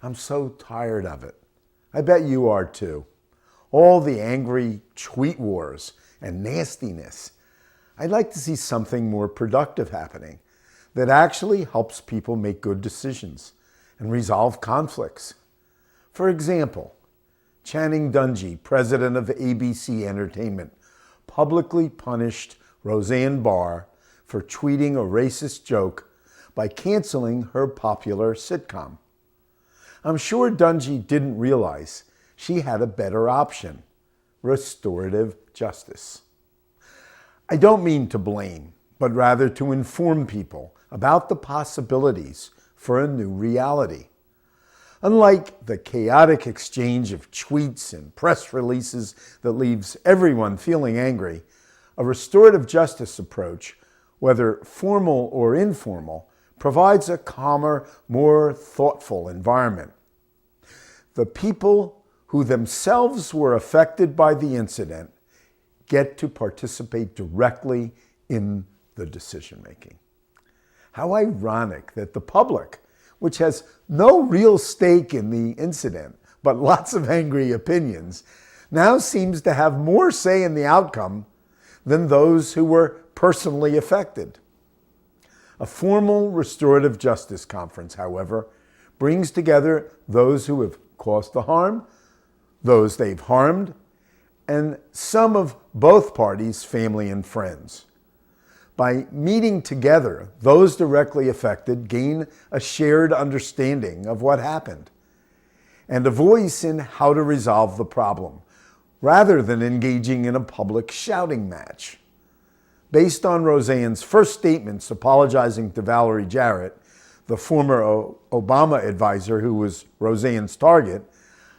I'm so tired of it. I bet you are too. All the angry tweet wars and nastiness. I'd like to see something more productive happening that actually helps people make good decisions and resolve conflicts. For example, Channing Dungey, president of ABC Entertainment, publicly punished Roseanne Barr for tweeting a racist joke by canceling her popular sitcom. I'm sure Dungey didn't realize she had a better option: restorative justice. I don't mean to blame, but rather to inform people about the possibilities for a new reality. Unlike the chaotic exchange of tweets and press releases that leaves everyone feeling angry, a restorative justice approach, whether formal or informal, provides a calmer, more thoughtful environment. The people who themselves were affected by the incident get to participate directly in the decision-making. How ironic that the public, which has no real stake in the incident, but lots of angry opinions, now seems to have more say in the outcome than those who were personally affected. A formal restorative justice conference, however, brings together those who have caused the harm, those they've harmed, and some of both parties' family and friends. By meeting together, those directly affected gain a shared understanding of what happened and a voice in how to resolve the problem, rather than engaging in a public shouting match. Based on Roseanne's first statements apologizing to Valerie Jarrett, the former Obama advisor who was Roseanne's target,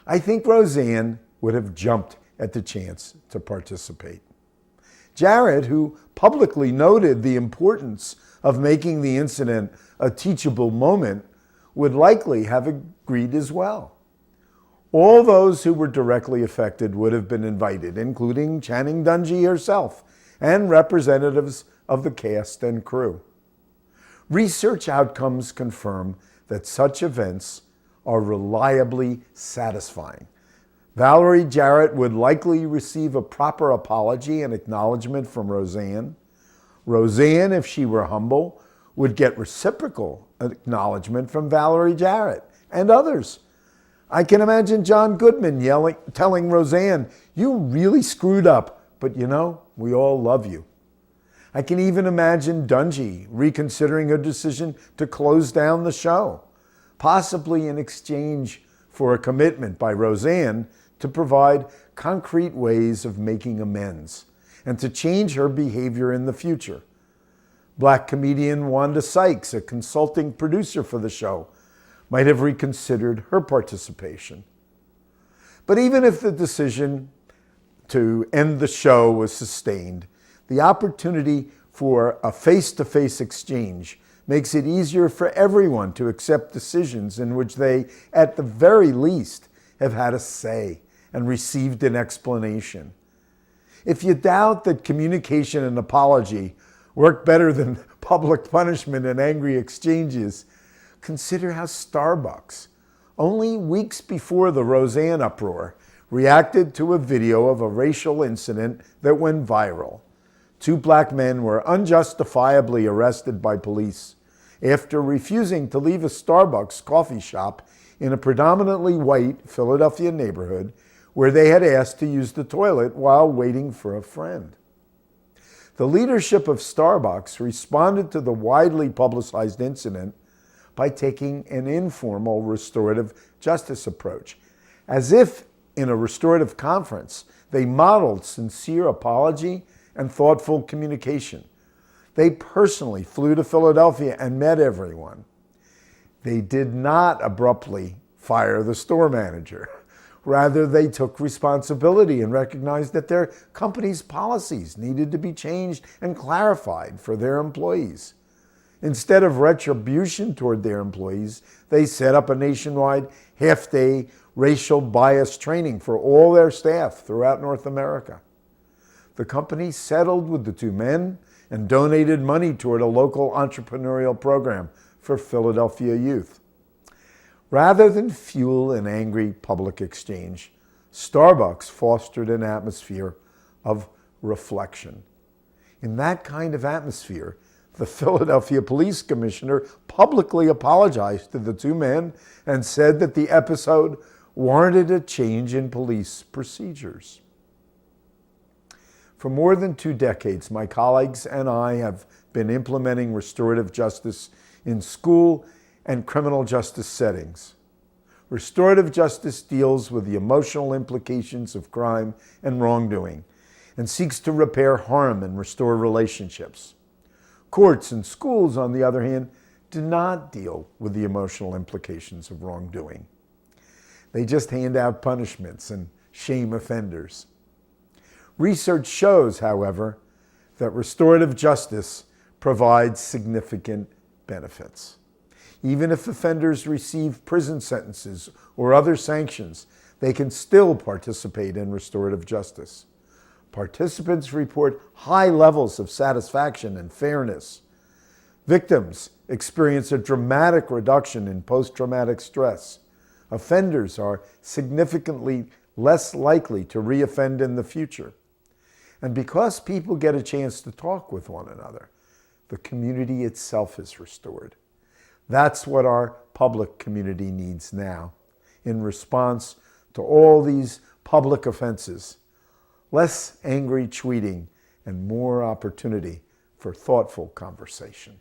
I think Roseanne would have jumped at the chance to participate. Jarrett, who publicly noted the importance of making the incident a teachable moment, would likely have agreed as well. All those who were directly affected would have been invited, including Channing Dungey herself and representatives of the cast and crew. Research outcomes confirm that such events are reliably satisfying. Valerie Jarrett would likely receive a proper apology and acknowledgement from Roseanne. Roseanne, if she were humble, would get reciprocal acknowledgement from Valerie Jarrett and others. I can imagine John Goodman telling Roseanne, "You really screwed up, but you know, we all love you." I can even imagine Dungey reconsidering her decision to close down the show, possibly in exchange for a commitment by Roseanne to provide concrete ways of making amends and to change her behavior in the future. Black comedian Wanda Sykes, a consulting producer for the show, might have reconsidered her participation. But even if the decision to end the show was sustained, the opportunity for a face-to-face exchange makes it easier for everyone to accept decisions in which they, at the very least, have had a say and received an explanation. If you doubt that communication and apology work better than public punishment and angry exchanges, consider how Starbucks, only weeks before the Roseanne uproar, reacted to a video of a racial incident that went viral. 2 black men were unjustifiably arrested by police after refusing to leave a Starbucks coffee shop in a predominantly white Philadelphia neighborhood where they had asked to use the toilet while waiting for a friend. The leadership of Starbucks responded to the widely publicized incident by taking an informal restorative justice approach. As if in a restorative conference, they modeled sincere apology and thoughtful communication. They personally flew to Philadelphia and met everyone. They did not abruptly fire the store manager. Rather, they took responsibility and recognized that their company's policies needed to be changed and clarified for their employees. Instead of retribution toward their employees, they set up a nationwide half-day racial bias training for all their staff throughout North America. The company settled with the 2 men and donated money toward a local entrepreneurial program for Philadelphia youth. Rather than fuel an angry public exchange, Starbucks fostered an atmosphere of reflection. In that kind of atmosphere, the Philadelphia police commissioner publicly apologized to the two men and said that the episode warranted a change in police procedures. For more than 2 decades, my colleagues and I have been implementing restorative justice in school and criminal justice settings. Restorative justice deals with the emotional implications of crime and wrongdoing and seeks to repair harm and restore relationships. Courts and schools, on the other hand, do not deal with the emotional implications of wrongdoing. They just hand out punishments and shame offenders. Research shows, however, that restorative justice provides significant benefits. Even if offenders receive prison sentences or other sanctions, they can still participate in restorative justice. Participants report high levels of satisfaction and fairness. Victims experience a dramatic reduction in post-traumatic stress. Offenders are significantly less likely to reoffend in the future. And because people get a chance to talk with one another, the community itself is restored. That's what our public community needs now in response to all these public offenses. Less angry tweeting and more opportunity for thoughtful conversation.